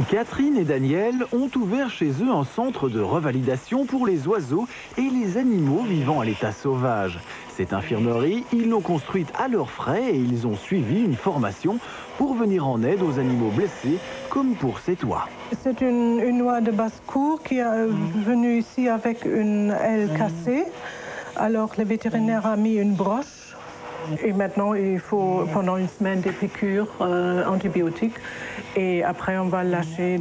Catherine et Daniel ont ouvert chez eux un centre de revalidation pour les oiseaux et les animaux vivant à l'état sauvage. Cette infirmerie, ils l'ont construite à leurs frais et ils ont suivi une formation pour venir en aide aux animaux blessés, comme pour cet oie. C'est une oie de basse-cour qui est venue ici avec une aile cassée. Alors le vétérinaire a mis une broche. Et maintenant, il faut pendant une semaine des piqûres antibiotiques. Et après, on va le lâcher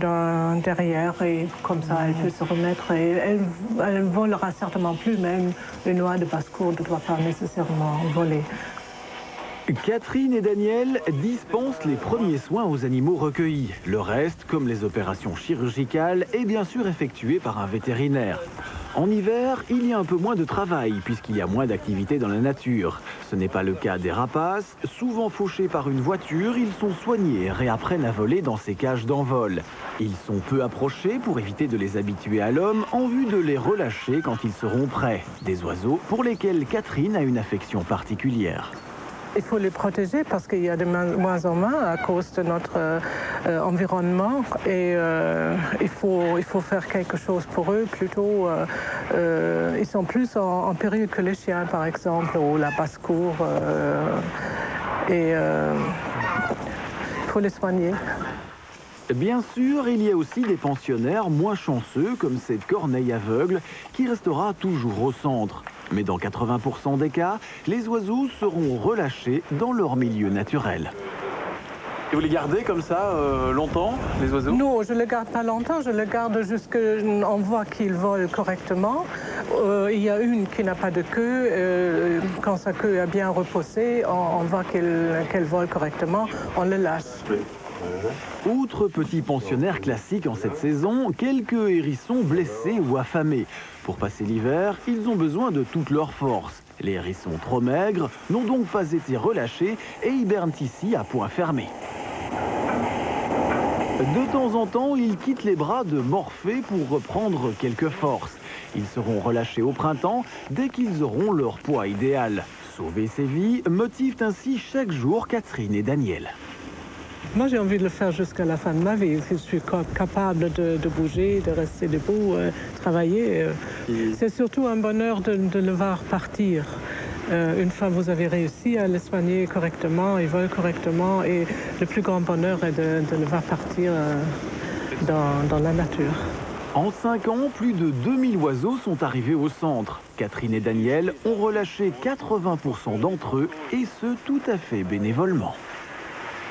derrière et comme ça, elle peut se remettre. Et elle volera certainement plus, même une oie de basse-cour ne doit pas nécessairement voler. Catherine et Daniel dispensent les premiers soins aux animaux recueillis. Le reste, comme les opérations chirurgicales, est bien sûr effectué par un vétérinaire. En hiver, il y a un peu moins de travail puisqu'il y a moins d'activité dans la nature. Ce n'est pas le cas des rapaces. Souvent fauchés par une voiture, ils sont soignés et réapprennent à voler dans ces cages d'envol. Ils sont peu approchés pour éviter de les habituer à l'homme en vue de les relâcher quand ils seront prêts. Des oiseaux pour lesquels Catherine a une affection particulière. Il faut les protéger parce qu'il y a de moins en moins à cause de notre environnement et il faut faire quelque chose pour eux. Plutôt, ils sont plus en péril que les chiens, par exemple, ou la basse-cour. Il faut les soigner. Bien sûr, il y a aussi des pensionnaires moins chanceux, comme cette corneille aveugle, qui restera toujours au centre. Mais dans 80% des cas, les oiseaux seront relâchés dans leur milieu naturel. Et vous les gardez comme ça longtemps, les oiseaux? Non, je ne les garde pas longtemps, je les garde jusqu'à on voit qu'ils volent correctement. Il y a une qui n'a pas de queue. Quand sa queue est bien reposée, on voit qu'elle vole correctement, on le lâche. Outre petits pensionnaires classiques en cette saison, quelques hérissons blessés ou affamés. Pour passer l'hiver, ils ont besoin de toute leur force. Les hérissons trop maigres n'ont donc pas été relâchés et hibernent ici à point fermé. De temps en temps, ils quittent les bras de Morphée pour reprendre quelques forces. Ils seront relâchés au printemps dès qu'ils auront leur poids idéal. Sauver ces vies motive ainsi chaque jour Catherine et Daniel. Moi, j'ai envie de le faire jusqu'à la fin de ma vie. Je suis capable de bouger, de rester debout, travailler. C'est surtout un bonheur de le voir partir. Une fois que vous avez réussi à le soigner correctement, il vole correctement. Et le plus grand bonheur est de le voir partir dans la nature. En 5 ans, plus de 2000 oiseaux sont arrivés au centre. Catherine et Daniel ont relâché 80% d'entre eux, et ce, tout à fait bénévolement.